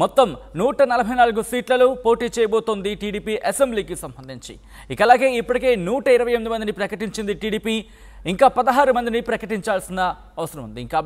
మొత్తం 144 సీట్లలో పోటీ చేయబోతోంది టీడీపీ అసెంబ్లీకి సంబంధించి. ఇక అలాగే ఇప్పటికే 128 మందిని ప్రకటించింది టీడీపీ. ఇంకా 16 మందిని ప్రకటించాల్సిన అవసరం ఉంది. ఇంకా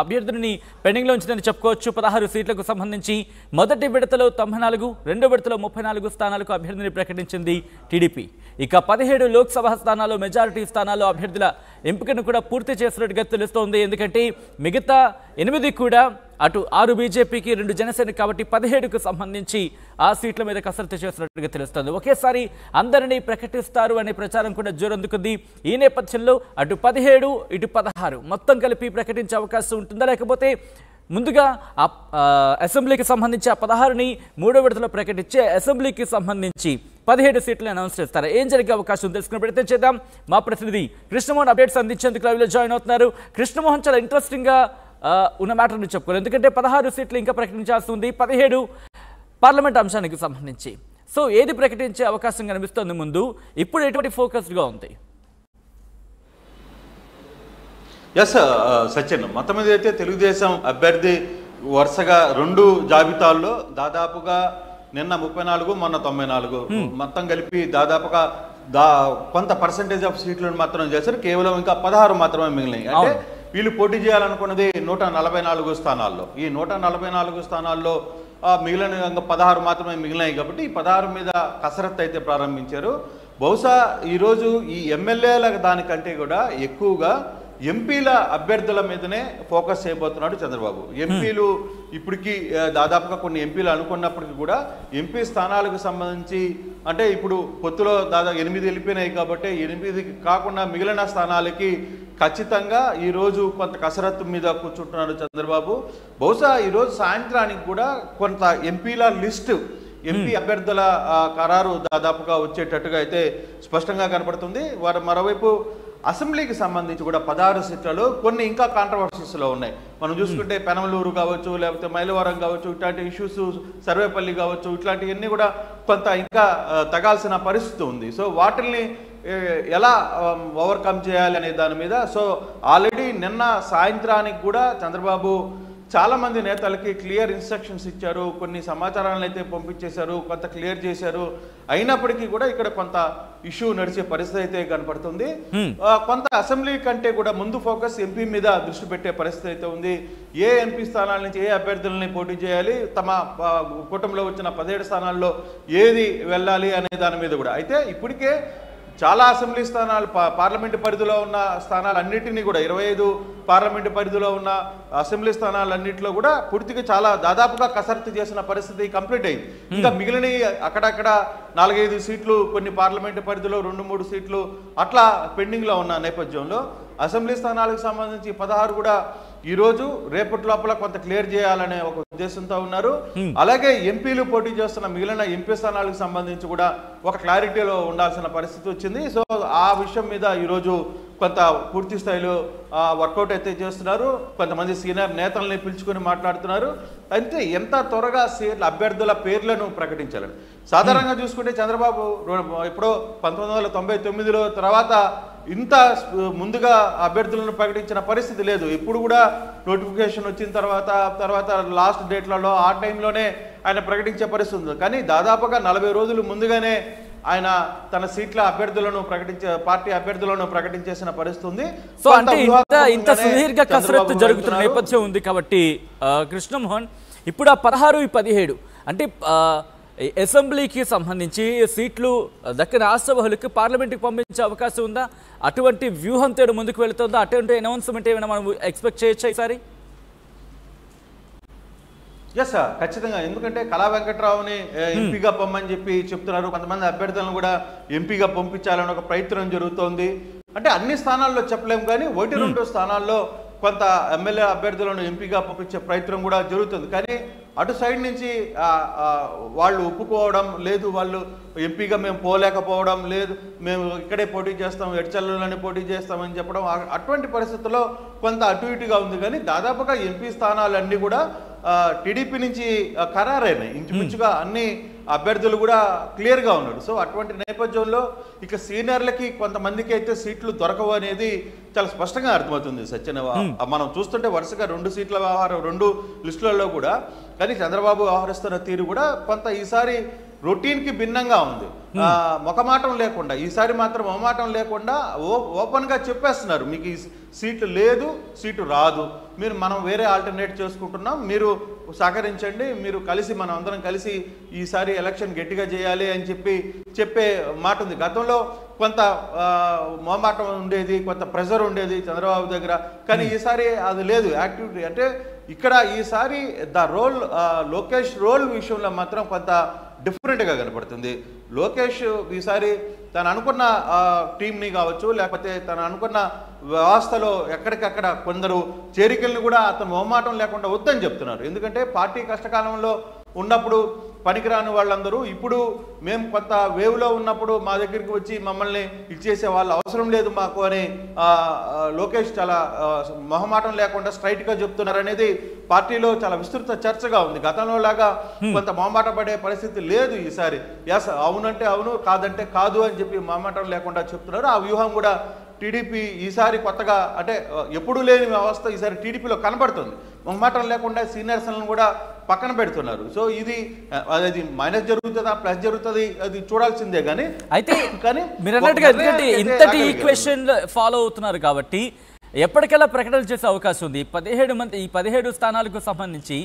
అభ్యర్థులని పెండింగ్లో ఉంచిందని చెప్పుకోవచ్చు. 16 సీట్లకు సంబంధించి మొదటి విడతలో 94, రెండో విడతలో 34 స్థానాలకు అభ్యర్థిని ప్రకటించింది టీడీపీ. ఇక 17 లోక్సభ స్థానాల్లో మెజారిటీ స్థానాల్లో అభ్యర్థుల ఎంపికను కూడా పూర్తి చేసినట్టుగా తెలుస్తోంది. ఎందుకంటే మిగతా 8 కూడా అటు 6 బీజేపీకి 2 జనసేన కాబట్టి 17కు సంబంధించి ఆ సీట్ల మీద కసరత్తు చేసినట్టుగా తెలుస్తోంది. ఒకేసారి అందరినీ ప్రకటిస్తారు అనే ప్రచారం కూడా జోరందుకుంది. ఈ నేపథ్యంలో అటు 17 ఇటు 16 మొత్తం కలిపి ప్రకటించే అవకాశం ఉంటుందా, లేకపోతే ముందుగా అసెంబ్లీకి సంబంధించి ఆ 16ని మూడో విడతలో ప్రకటించే అసెంబ్లీకి సంబంధించి 17 సీట్లను అనౌన్స్ చేస్తారు? ఏం జరిగే అవకాశం తెలుసుకునే ప్రయత్నం చేద్దాం. మా ప్రతినిధి కృష్ణమోహన్ అప్డేట్స్ అందించేందుకు లైవ్లో జాయిన్ అవుతున్నారు. కృష్ణమోహన్, చాలా ఇంట్రెస్టింగ్గా ఉన్న మ్యాటర్ని చెప్పుకోవాలి. ఎందుకంటే 16 సీట్లు ఇంకా ప్రకటించాల్సి ఉంది, 17 పార్లమెంట్ అంశానికి సంబంధించి. సో ఏది ప్రకటించే అవకాశం కనిపిస్తుంది ముందు? ఇప్పుడు ఎటువంటి ఫోకస్గా ఉంది? ఎస్ సచిన్, మొత్తం మీద అయితే తెలుగుదేశం అభ్యర్థి వరుసగా 2 జాబితాల్లో దాదాపుగా నిన్న 34, మొన్న 94 మొత్తం కలిపి దాదాపుగా కొంత పర్సంటేజ్ ఆఫ్ సీట్లను మాత్రం చేశారు. కేవలం ఇంకా 16 మాత్రమే మిగిలినాయి. అంటే వీళ్ళు పోటీ చేయాలనుకున్నది 144 స్థానాల్లో. ఈ 144 స్థానాల్లో మిగిలిన 16 మాత్రమే మిగిలినాయి కాబట్టి ఈ 16 మీద కసరత్తు అయితే ప్రారంభించారు. బహుశా ఈరోజు ఈ ఎమ్మెల్యేల దానికంటే కూడా ఎక్కువగా ఎంపీల అభ్యర్థుల మీదనే ఫోకస్ చేయబోతున్నాడు చంద్రబాబు. ఎంపీలు ఇప్పటికీ దాదాపుగా కొన్ని ఎంపీలు అనుకున్నప్పటికీ కూడా ఎంపీ స్థానాలకు సంబంధించి అంటే ఇప్పుడు పొత్తులో దాదాపు 8 వెళ్ళిపోయినాయి కాబట్టి 8 కాకుండా మిగిలిన స్థానాలకి ఖచ్చితంగా ఈరోజు కొంత కసరత్తు మీద కూర్చుంటున్నాడు చంద్రబాబు. బహుశా ఈరోజు సాయంత్రానికి కూడా కొంత ఎంపీల లిస్టు, ఎంపీ అభ్యర్థుల ఖరారు దాదాపుగా వచ్చేటట్టుగా అయితే స్పష్టంగా కనపడుతుంది. వారు మరోవైపు అసెంబ్లీకి సంబంధించి కూడా 16 సీట్లలో కొన్ని ఇంకా కాంట్రవర్సీస్లో ఉన్నాయి. మనం చూసుకుంటే పెనమలూరు కావచ్చు, లేకపోతే మైలవరం కావచ్చు, ఇట్లాంటి ఇష్యూస్, సర్వేపల్లి కావచ్చు, ఇట్లాంటివన్నీ కూడా కొంత ఇంకా తగాల్సిన పరిస్థితి ఉంది. సో వాటిల్ని ఎలా ఓవర్కమ్ చేయాలి అనే దాని మీద సో ఆల్రెడీ నిన్న సాయంత్రానికి కూడా చంద్రబాబు చాలామంది నేతలకి క్లియర్ ఇన్స్ట్రక్షన్స్ ఇచ్చారు. కొన్ని సమాచారాలను అయితే పంపించేశారు, కొంత క్లియర్ చేశారు. అయినప్పటికీ కూడా ఇక్కడ కొంత ఇష్యూ నడిచే పరిస్థితి అయితే కనపడుతుంది. కొంత అసెంబ్లీ కంటే కూడా ముందు ఫోకస్ ఎంపీ మీద దృష్టి పెట్టే పరిస్థితి అయితే ఉంది. ఏ ఎంపీ స్థానాల నుంచి ఏ అభ్యర్థులని పోటీ చేయాలి, తమ కూటమిలో వచ్చిన 17 స్థానాల్లో ఏది వెళ్ళాలి అనే దాని మీద కూడా. అయితే ఇప్పటికే చాలా అసెంబ్లీ స్థానాలు పార్లమెంటు పరిధిలో ఉన్న స్థానాలన్నింటినీ కూడా 25 పార్లమెంటు పరిధిలో ఉన్న అసెంబ్లీ స్థానాలన్నింటిలో కూడా పూర్తిగా చాలా దాదాపుగా కసరత్తు చేసిన పరిస్థితి కంప్లీట్ అయింది. ఇంకా మిగిలిన అక్కడక్కడ 4-5 సీట్లు, కొన్ని పార్లమెంటు పరిధిలో 2-3 సీట్లు అట్లా పెండింగ్లో ఉన్న నేపథ్యంలో అసెంబ్లీ స్థానాలకు సంబంధించి 16 కూడా ఈరోజు రేపటి లోపల కొంత క్లియర్ చేయాలనే ఒక ఉద్దేశంతో ఉన్నారు. అలాగే ఎంపీలు పోటీ చేస్తున్న మిగిలిన ఎంపీ స్థానాలకు సంబంధించి కూడా ఒక క్లారిటీలో ఉండాల్సిన పరిస్థితి వచ్చింది. సో ఆ విషయం మీద ఈరోజు కొంత పూర్తి స్థాయిలో వర్కౌట్ అయితే చేస్తున్నారు. కొంతమంది సీనియర్ నేతల్ని పిలుచుకొని మాట్లాడుతున్నారు. అయితే ఎంత త్వరగా అభ్యర్థుల పేర్లను ప్రకటించాలని. సాధారణంగా చూసుకుంటే చంద్రబాబు ఎప్పుడో 1999లో తర్వాత ఇంత ముందుగా అభ్యర్థులను ప్రకటించిన పరిస్థితి లేదు. ఇప్పుడు కూడా నోటిఫికేషన్ వచ్చిన తర్వాత లాస్ట్ డేట్లలో ఆ టైంలోనే ఆయన ప్రకటించే పరిస్థితి ఉంది. కానీ దాదాపుగా 40 రోజులు ముందుగానే ఆయన తన సీట్ల అభ్యర్థులను పార్టీ అభ్యర్థులను ప్రకటించేసిన పరిస్థితి ఉంది. సో అంటే ఇంత సుదీర్ఘ కసరత్తు జరుగుతున్న నేపథ్యం ఉంది కాబట్టి కృష్ణమోహన్, ఇప్పుడు ఆ 16, 17 అంటే అసెంబ్లీకి సంబంధించి సీట్లు దక్కని రాష్ట్రసభలకు పార్లమెంట్కి పంపించే అవకాశం ఉందా? అటువంటి వ్యూహంతో ముందుకు వెళుతుందా? అటువంటి అనౌన్స్మెంట్ ఏమైనా మనం ఎక్స్పెక్ట్ చేయొచ్చా ఈసారి? ఎస్ సార్, ఖచ్చితంగా. ఎందుకంటే కళా వెంకట్రావుని ఎంపీగా పంపని చెప్పి చెప్తున్నారు. కొంతమంది అభ్యర్థులను కూడా ఎంపీగా పంపించాలని ఒక ప్రయత్నం జరుగుతోంది. అంటే అన్ని స్థానాల్లో చెప్పలేము కానీ 1-2 స్థానాల్లో కొంత ఎమ్మెల్యే అభ్యర్థులను ఎంపీగా పంపించే ప్రయత్నం కూడా జరుగుతుంది. కానీ అటు సైడ్ నుంచి వాళ్ళు ఒప్పుకోవడం లేదు, వాళ్ళు ఎంపీగా మేము పోలేకపోవడం లేదు, మేము ఇక్కడే పోటీ చేస్తాం, ఎడ్చల్లోనే పోటీ చేస్తామని చెప్పడం, అటువంటి పరిస్థితుల్లో కొంత అటు ఇటుగా ఉంది. కానీ దాదాపుగా ఎంపీ స్థానాలన్నీ కూడా టీడీపీ నుంచి ఖరారైనాయి. ఇంచుమించుగా అన్ని అభ్యర్థులు కూడా క్లియర్గా ఉన్నారు. సో అటువంటి నేపథ్యంలో ఇక సీనియర్లకి కొంతమందికి అయితే సీట్లు దొరకవు అనేది చాలా స్పష్టంగా అర్థమవుతుంది సత్యన. మనం చూస్తుంటే వరుసగా 2 సీట్ల వ్యవహారం 2 లిస్టులలో కూడా, కానీ చంద్రబాబు వ్యవహరిస్తున్న తీరు కూడా కొంత ఈసారి రొటీన్కి భిన్నంగా ఉంది. మొఖమాటం లేకుండా, ఈసారి మాత్రం మొహమాటం లేకుండా ఓపెన్గా చెప్పేస్తున్నారు, మీకు ఈ సీటు లేదు, సీటు రాదు, మనం వేరే ఆల్టర్నేట్ చేసుకుంటున్నాం, మీరు సహకరించండి, మీరు కలిసి మనం అందరం కలిసి ఈసారి ఎలక్షన్ గట్టిగా చేయాలి అని చెప్పే మాట ఉంది. గతంలో కొంత మొహమాటం ఉండేది, కొంత ప్రెషర్ ఉండేది చంద్రబాబు దగ్గర, కానీ ఈసారి అది లేదు యాక్టివిటీ. అంటే ఇక్కడ ఈసారి లోకేష్ రోల్ విషయంలో మాత్రం కొంత డిఫరెంట్గా కనపడుతుంది. లోకేష్ ఈసారి తను అనుకున్న టీంని కావచ్చు, లేకపోతే తను అనుకున్న వ్యవస్థలో ఎక్కడికక్కడ కొందరు చేరికలను కూడా అతను మొహమాటం లేకుండా వద్దని చెప్తున్నారు. ఎందుకంటే పార్టీ కష్టకాలంలో ఉన్నప్పుడు పనికిరాని వాళ్ళందరూ ఇప్పుడు మేము కొంత వేవ్లో ఉన్నప్పుడు మా దగ్గరికి వచ్చి మమ్మల్ని ఇచ్చేసే వాళ్ళు అవసరం లేదు మాకు అని లోకేష్ చాలా మొహమాటం లేకుండా స్ట్రైట్గా చెప్తున్నారు అనేది పార్టీలో చాలా విస్తృత చర్చగా ఉంది. గతంలో లాగా కొంత మొహమాట పడే పరిస్థితి లేదు ఈసారి. ఎస్ అవునంటే అవును, కాదంటే కాదు అని చెప్పి మొహమాటం లేకుండా చెప్తున్నారు. ఆ వ్యూహం కూడా టీడీపీ ఈసారి కొత్తగా, అంటే ఎప్పుడూ లేని వ్యవస్థ ఈసారి టీడీపీలో కనబడుతుంది. మొహమాటం లేకుండా సీనియర్స్లను కూడా పక్కన పెడుతున్నారు. సో ఇది అది మైనస్ జరుగుతుందా ప్లస్ జరుగుతుంది అది చూడాల్సిందే. కానీ అయితే కానీ మీరు అన్నట్టుగా ఎందుకంటే ఇంతటి ఈక్వేషన్ ఫాలో అవుతున్నారు కాబట్టి ఎప్పటికెలా ప్రకటన చేసే అవకాశం ఉంది. 17 స్థానాలకు సంబంధించి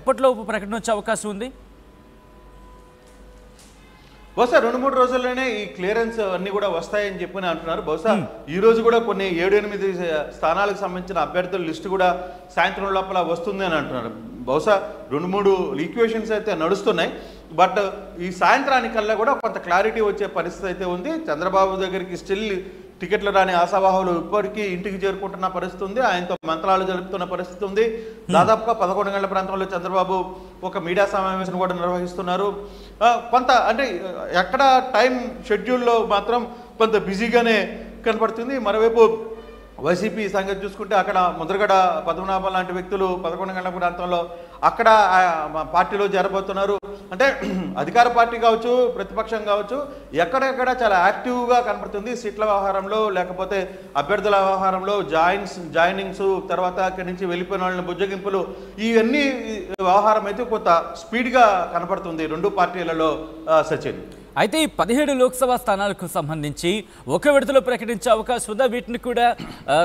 ఎప్పటిలోపు ప్రకటన వచ్చే అవకాశం ఉంది. బహుశా 2-3 రోజుల్లోనే ఈ క్లియరెన్స్ అన్ని కూడా వస్తాయని చెప్పి అంటున్నారు. బహుశా ఈ రోజు కూడా కొన్ని 7-8 స్థానాలకు సంబంధించిన అభ్యర్థుల లిస్టు కూడా సాయంత్రం లోపల వస్తుంది అని అంటున్నారు. బహుశా 2-3 ఈక్వేషన్స్ అయితే నడుస్తున్నాయి. బట్ ఈ సాయంత్రానికల్లా కూడా కొంత క్లారిటీ వచ్చే పరిస్థితి అయితే ఉంది. చంద్రబాబు దగ్గరికి స్టిల్ టికెట్లు రాని ఆశావాహులు ఇప్పటికీ ఇంటికి చేరుకుంటున్న పరిస్థితి ఉంది. ఆయనతో మంత్రాలు జరుపుతున్న పరిస్థితి ఉంది. దాదాపుగా 11 గంటల ప్రాంతంలో చంద్రబాబు ఒక మీడియా సమావేశం కూడా నిర్వహిస్తున్నారు. కొంత అంటే ఎక్కడ టైం షెడ్యూల్లో మాత్రం కొంత బిజీగానే కనపడుతుంది. మరోవైపు వైసీపీ సంగతి చూసుకుంటే అక్కడ ముద్రగడ పద్మనాభం లాంటి వ్యక్తులు 11 గంటల ప్రాంతంలో అక్కడ పార్టీలో చేరబోతున్నారు. అంటే అధికార పార్టీ కావచ్చు, ప్రతిపక్షం కావచ్చు, ఎక్కడెక్కడ చాలా యాక్టివ్గా కనపడుతుంది. సీట్ల వ్యవహారంలో, లేకపోతే అభ్యర్థుల వ్యవహారంలో, జాయినింగ్స్, తర్వాత అక్కడి నుంచి వెళ్ళిపోయిన వాళ్ళని బుజ్జగింపులు, ఇవన్నీ వ్యవహారం అయితే కొంత స్పీడ్గా కనపడుతుంది 2 పార్టీలలో సచిన్. అయితే ఈ 17 లోక్సభ స్థానాలకు సంబంధించి ఒక విడతలో ప్రకటించే అవకాశం ఉందా? వీటిని కూడా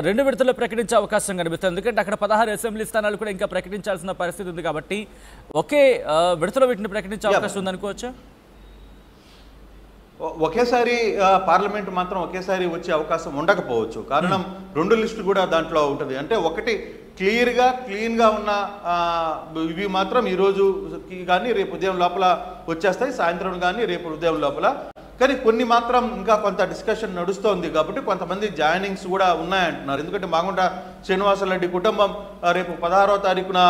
2 విడతలో ప్రకటించే అవకాశం కనిపిస్తుంది. ఎందుకంటే అక్కడ 16 అసెంబ్లీ స్థానాలు కూడా ఇంకా ప్రకటించాల్సిన పరిస్థితి ఉంది కాబట్టి ఒకే విడతలో వీటిని ప్రకటించే అవకాశం ఉందనుకోవచ్చా? ఒకేసారి పార్లమెంట్ మాత్రం ఒకేసారి వచ్చే అవకాశం ఉండకపోవచ్చు. కారణం 2 లిస్టులు కూడా దాంట్లో ఉంటుంది. అంటే ఒకటి క్లీన్గా ఉన్న ఇవి మాత్రం ఈరోజు కానీ రేపు ఉదయం లోపల వచ్చేస్తాయి, సాయంత్రం కానీ రేపు ఉదయం లోపల. కానీ కొన్ని మాత్రం ఇంకా కొంత డిస్కషన్ నడుస్తోంది కాబట్టి కొంతమంది జాయినింగ్స్ కూడా ఉన్నాయంటున్నారు. ఎందుకంటే మాగుంట శ్రీనివాసరెడ్డి కుటుంబం రేపు 16వ తారీఖున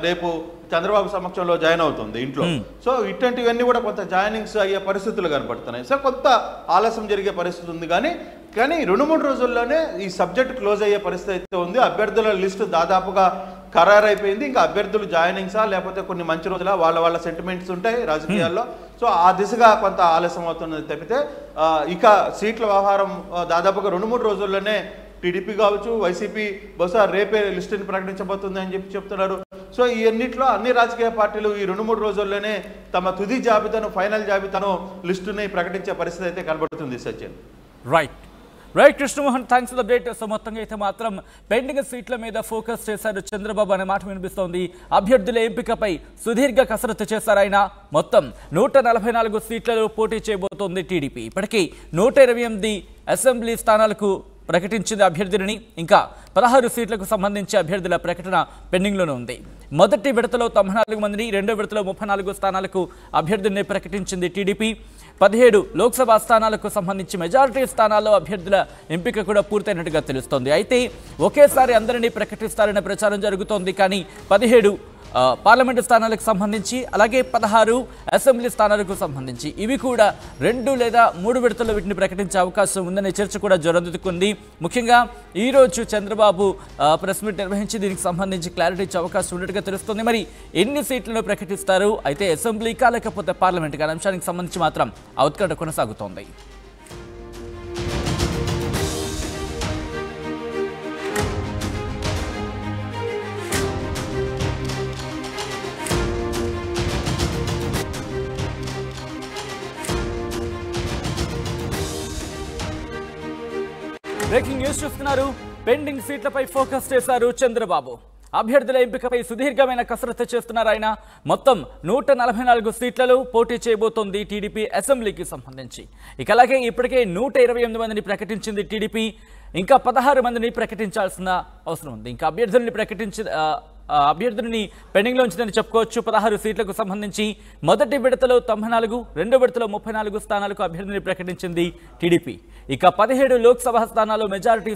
రేపు చంద్రబాబు సమక్షంలో జాయిన్ అవుతుంది ఇంట్లో. సో ఇట్లాంటివన్నీ కూడా కొంత జాయినింగ్స్ అయ్యే పరిస్థితులు కనపడుతున్నాయి. సో కొంత ఆలస్యం జరిగే పరిస్థితి ఉంది. కానీ 2-3 రోజుల్లోనే ఈ సబ్జెక్ట్ క్లోజ్ అయ్యే పరిస్థితి అయితే ఉంది. అభ్యర్థుల లిస్టు దాదాపుగా ఖరారైపోయింది. ఇంకా అభ్యర్థులు జాయినింగ్సా లేకపోతే కొన్ని మంచి రోజుల వాళ్ళ సెంటిమెంట్స్ ఉంటాయి రాజకీయాల్లో. సో ఆ దిశగా కొంత ఆలస్యం అవుతున్నది తప్పితే ఇక సీట్ల వ్యవహారం దాదాపుగా 2-3 రోజుల్లోనే టీడీపీ కావచ్చు, వైసీపీ బహుశా రేపే లిస్టుని ప్రకటించబోతుంది అని చెప్తున్నారు. సో ఈ అన్నింటిలో అన్ని రాజకీయ పార్టీలు ఈ 2-3 రోజుల్లోనే తమ తుది జాబితాను, ఫైనల్ జాబితాను, లిస్టుని ప్రకటించే పరిస్థితి అయితే కనబడుతుంది Sachin. Right Krishnamohan, thanks for the update. So మొత్తంగా అయితే మాత్రం పెండింగ్ సీట్ల మీద ఫోకస్ చేశారు చంద్రబాబు అనే మాట వినిపిస్తోంది. అభ్యర్థుల ఎంపికపై సుదీర్ఘ కసరత్తు చేశారు ఆయన. మొత్తం 144 సీట్లలో పోటీ చేయబోతోంది టీడీపీ. ఇప్పటికీ 128 అసెంబ్లీ స్థానాలకు ప్రకటించింది అభ్యర్థులని. ఇంకా 16 సీట్లకు సంబంధించి అభ్యర్థుల ప్రకటన పెండింగ్లోనే ఉంది. మొదటి విడతలో 94 మందిని, రెండో విడతలో 34 స్థానాలకు అభ్యర్థుల్ని ప్రకటించింది టీడీపీ. 17 లోక్సభ స్థానాలకు సంబంధించి మెజారిటీ స్థానాల్లో అభ్యర్థుల ఎంపిక కూడా పూర్తయినట్టుగా తెలుస్తోంది. అయితే ఒకేసారి అందరినీ ప్రకటిస్తారనే ప్రచారం జరుగుతోంది. కానీ 17 పార్లమెంటు స్థానాలకు సంబంధించి, అలాగే 16 అసెంబ్లీ స్థానాలకు సంబంధించి ఇవి కూడా 2 లేదా 3 విడతల్లో వీటిని ప్రకటించే అవకాశం ఉందనే చర్చ కూడా జోరందుకుంది. ముఖ్యంగా ఈ రోజు చంద్రబాబు ప్రెస్ మీట్ నిర్వహించి దీనికి సంబంధించి క్లారిటీ ఇచ్చే అవకాశం ఉన్నట్టుగా తెలుస్తుంది. మరి ఎన్ని సీట్లను ప్రకటిస్తారు, అయితే అసెంబ్లీకా లేకపోతే పార్లమెంట్గా అనే అంశానికి సంబంధించి మాత్రం ఉత్కంఠ కొనసాగుతోంది. బ్రేకింగ్ న్యూస్ చూస్తున్నారు. పెండింగ్ సీట్లపై ఫోకస్ చేశారు చంద్రబాబు. అభ్యర్థుల ఎంపికపై సుదీర్ఘమైన కసరత్తు చేస్తున్నారు ఆయన. మొత్తం 144 సీట్లలో పోటీ చేయబోతోంది టీడీపీ అసెంబ్లీకి సంబంధించి. ఇక అలాగే ఇప్పటికే 128 మందిని ప్రకటించింది టీడీపీ. ఇంకా 16 మందిని ప్రకటించాల్సిన అవసరం ఉంది. ఇంకా అభ్యర్థులని పెండింగ్లో ఉంచిందని చెప్పుకోవచ్చు. 16 సీట్లకు సంబంధించి మొదటి విడతలో 94, రెండో విడతలో 34 స్థానాలకు అభ్యర్థిని ప్రకటించింది టీడీపీ. ఇక 17 లోక్సభ స్థానాల్లో మెజారిటీ